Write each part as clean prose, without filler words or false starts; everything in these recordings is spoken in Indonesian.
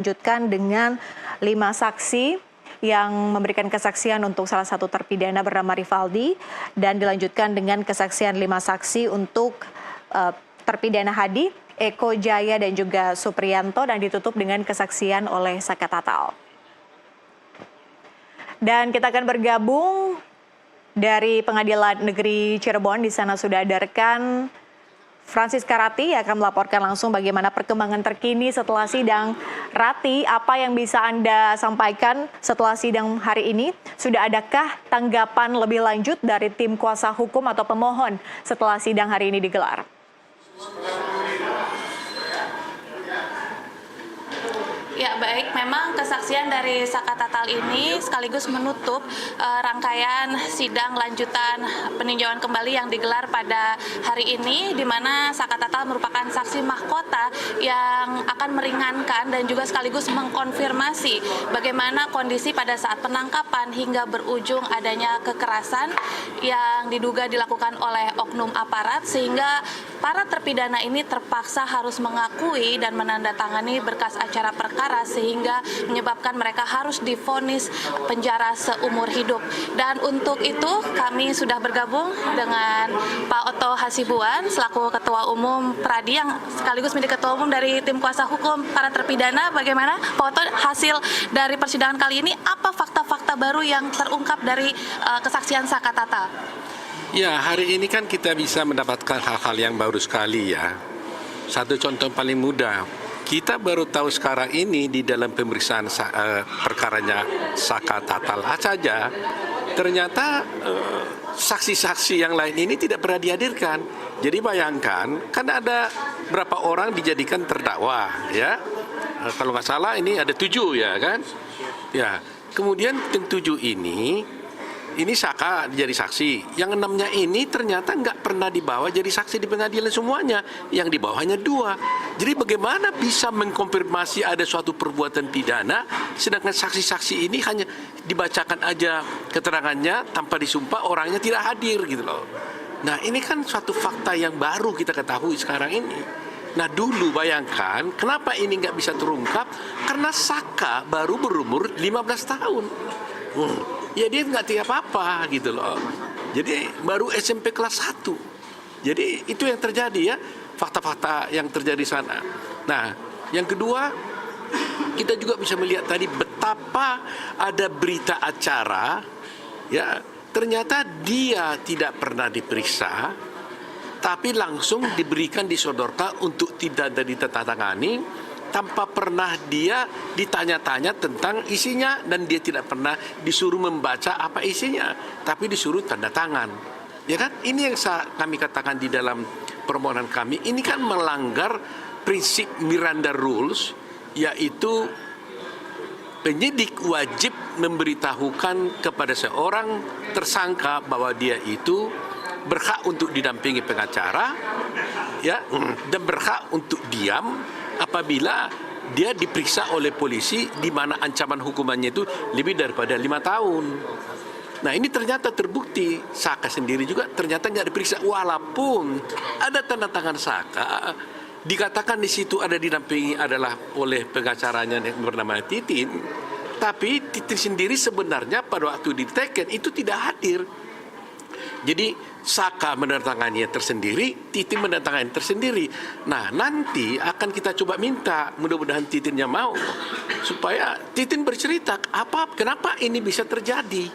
Lanjutkan dengan 5 saksi yang memberikan kesaksian untuk salah satu terpidana bernama Rivaldi dan dilanjutkan dengan kesaksian 5 saksi untuk terpidana Hadi, Eko Jaya dan juga Supriyanto dan ditutup dengan kesaksian oleh Saka Tatal. Dan kita akan bergabung dari Pengadilan Negeri Cirebon. Di sana sudah ada rekan Francisca Rati yang akan melaporkan langsung bagaimana perkembangan terkini setelah sidang. Rati, apa yang bisa Anda sampaikan setelah sidang hari ini? Sudah adakah tanggapan lebih lanjut dari tim kuasa hukum atau pemohon setelah sidang hari ini digelar? Ya baik, memang kesaksian dari Saka Tatal ini sekaligus menutup rangkaian sidang lanjutan peninjauan kembali yang digelar pada hari ini, di mana Saka Tatal merupakan saksi mahkota yang akan meringankan dan juga sekaligus mengkonfirmasi bagaimana kondisi pada saat penangkapan hingga berujung adanya kekerasan yang diduga dilakukan oleh oknum aparat, sehingga para terpidana ini terpaksa harus mengakui dan menandatangani berkas acara perkara sehingga menyebabkan mereka harus divonis penjara seumur hidup. Dan untuk itu kami sudah bergabung dengan Pak Otto Hasibuan selaku Ketua Umum Pradi yang sekaligus menjadi Ketua Umum dari tim kuasa hukum para terpidana. Bagaimana Pak Otto, hasil dari persidangan kali ini, apa fakta-fakta baru yang terungkap dari kesaksian Saka Tatal? Ya, hari ini kan kita bisa mendapatkan hal-hal yang baru sekali ya. Satu contoh paling mudah, kita baru tahu sekarang ini di dalam pemeriksaan perkaranya Saka Tatal saja, ternyata saksi-saksi yang lain ini tidak pernah dihadirkan. Jadi bayangkan, kan ada berapa orang dijadikan terdakwa ya. Kalau nggak salah ini ada 7 ya kan. Ya, kemudian yang 7 ini Saka jadi saksi. Yang 6-nya ini ternyata nggak pernah dibawa jadi saksi di pengadilan semuanya. Yang dibawanya 2. Jadi bagaimana bisa mengkonfirmasi ada suatu perbuatan pidana, sedangkan saksi-saksi ini hanya dibacakan aja keterangannya tanpa disumpah, orangnya tidak hadir gitu loh. Nah ini kan suatu fakta yang baru kita ketahui sekarang ini. Nah dulu bayangkan kenapa ini nggak bisa terungkap, karena Saka baru berumur 15 tahun. Ya dia nggak tahu apa-apa gitu loh. Jadi baru SMP kelas 1. Jadi itu yang terjadi ya, fakta-fakta yang terjadi sana. Nah, yang kedua, kita juga bisa melihat tadi betapa ada berita acara ya, ternyata dia tidak pernah diperiksa, tapi langsung diberikan disodorkan untuk tidak ditandatangani, tanpa pernah dia ditanya-tanya tentang isinya, dan dia tidak pernah disuruh membaca apa isinya, tapi disuruh tanda tangan. Ya kan? Ini yang kami katakan di dalam permohonan kami, ini kan melanggar prinsip Miranda Rules, yaitu penyidik wajib memberitahukan kepada seorang tersangka bahwa dia itu berhak untuk didampingi pengacara ya, dan berhak untuk diam apabila dia diperiksa oleh polisi di mana ancaman hukumannya itu lebih daripada 5 tahun. Nah ini ternyata terbukti, Saka sendiri juga ternyata nggak diperiksa, walaupun ada tanda tangan Saka, dikatakan di situ ada didampingi adalah oleh pengacaranya yang bernama Titin, tapi Titin sendiri sebenarnya pada waktu diteken itu tidak hadir. Jadi Saka menandatangannya tersendiri, Titin menandatangannya tersendiri. Nah nanti akan kita coba minta, mudah-mudahan Titinnya mau, supaya Titin bercerita kenapa ini bisa terjadi.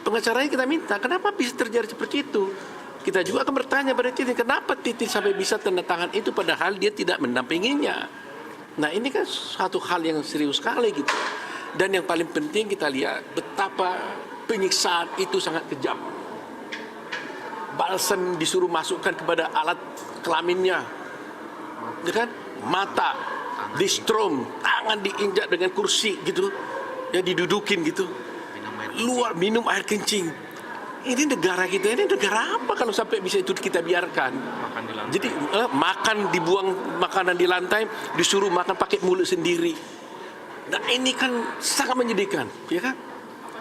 Pengacaranya kita minta, kenapa bisa terjadi seperti itu. Kita juga akan bertanya pada Titin, kenapa Titin sampai bisa tanda tangan itu padahal dia tidak mendampinginya. Nah ini kan satu hal yang serius sekali gitu. Dan yang paling penting kita lihat betapa penyiksaan itu sangat kejam. Balsam disuruh masukkan kepada alat kelaminnya, ya kan? Mata distrom, tangan diinjak dengan kursi gitu, ya didudukin gitu, minum air kencing. Ini negara kita, ini negara apa kalau sampai bisa itu kita biarkan? Jadi makan, dibuang makanan di lantai, disuruh makan pakai mulut sendiri. Nah ini kan sangat menyedihkan, ya kan?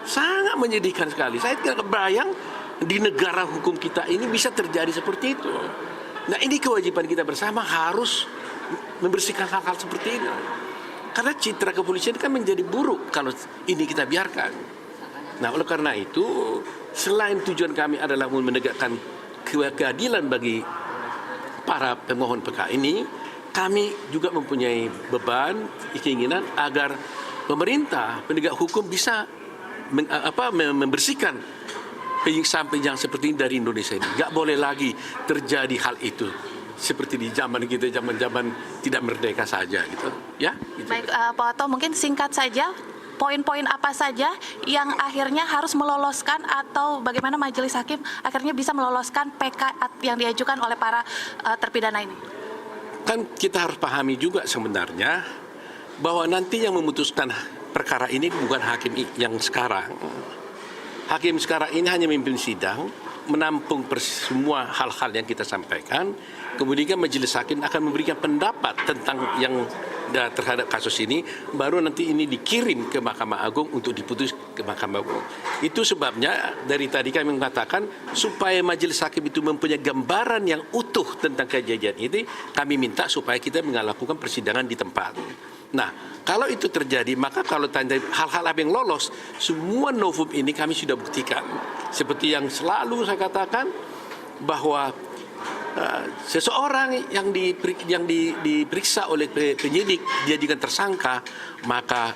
Sangat menyedihkan sekali. Saya tidak kebayang di negara hukum kita ini bisa terjadi seperti itu. Nah ini kewajiban kita bersama, harus membersihkan hal-hal seperti ini. Karena citra kepolisian kan menjadi buruk kalau ini kita biarkan. Nah, oleh karena itu, selain tujuan kami adalah menegakkan keadilan bagi para pemohon PK ini, kami juga mempunyai beban, keinginan agar pemerintah, penegak hukum bisa membersihkan penyiksaan-penyiksaan seperti ini dari Indonesia ini. Nggak boleh lagi terjadi hal itu seperti di zaman kita, zaman tidak merdeka saja gitu. Ya. Gitu. Baik, Pak Oto, mungkin singkat saja. Poin-poin apa saja yang akhirnya harus meloloskan atau bagaimana majelis hakim akhirnya bisa meloloskan PK yang diajukan oleh para terpidana ini? Kan kita harus pahami juga sebenarnya bahwa nanti yang memutuskan perkara ini bukan hakim yang sekarang. Hakim sekarang ini hanya memimpin sidang, menampung semua hal-hal yang kita sampaikan, kemudian majelis hakim akan memberikan pendapat tentang yang terhadap kasus ini, baru nanti ini dikirim ke Mahkamah Agung untuk diputus ke Mahkamah Agung. Itu sebabnya dari tadi kami mengatakan supaya majelis hakim itu mempunyai gambaran yang utuh tentang kejadian ini, kami minta supaya kita melakukan persidangan di tempat. Nah, kalau itu terjadi, maka kalau tanda hal-hal apa yang lolos, semua novum ini kami sudah buktikan. Seperti yang selalu saya katakan, bahwa seseorang yang diperiksa oleh penyidik, dia juga tersangka, maka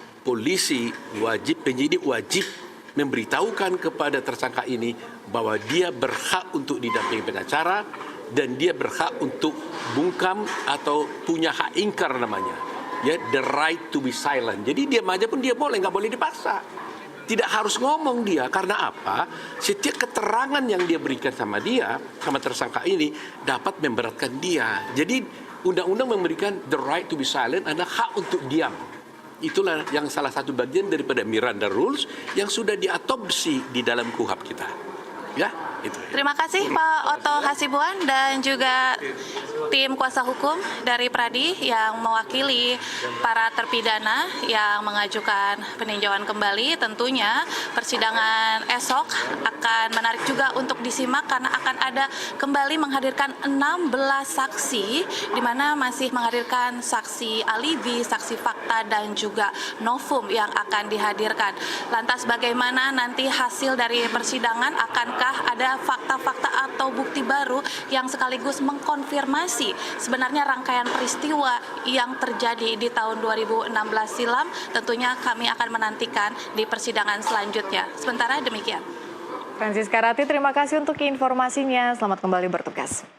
penyidik wajib memberitahukan kepada tersangka ini bahwa dia berhak untuk didampingi pengacara dan dia berhak untuk bungkam atau punya hak ingkar namanya. Ya, the right to be silent. Jadi diam aja pun dia boleh, nggak boleh dipaksa. Tidak harus ngomong dia. Karena apa? Setiap keterangan yang dia berikan sama tersangka ini dapat memberatkan dia. Jadi undang-undang memberikan the right to be silent, ada hak untuk diam. Itulah yang salah satu bagian daripada Miranda Rules yang sudah diadopsi di dalam KUHP kita. Ya, itu. Terima kasih Pak Oto Hasibuan dan juga tim kuasa hukum dari Pradi yang mewakili para terpidana yang mengajukan peninjauan kembali. Tentunya persidangan esok akan menarik juga untuk disimak karena akan ada kembali menghadirkan 16 saksi, di mana masih menghadirkan saksi alibi, saksi fakta dan juga novum yang akan dihadirkan. Lantas bagaimana nanti hasil dari persidangan, akankah ada fakta-fakta atau bukti baru yang sekaligus mengkonfirmasi sebenarnya rangkaian peristiwa yang terjadi di tahun 2016 silam? Tentunya kami akan menantikan di persidangan selanjutnya. Sementara demikian. Francisca Rati, terima kasih untuk informasinya. Selamat kembali bertugas.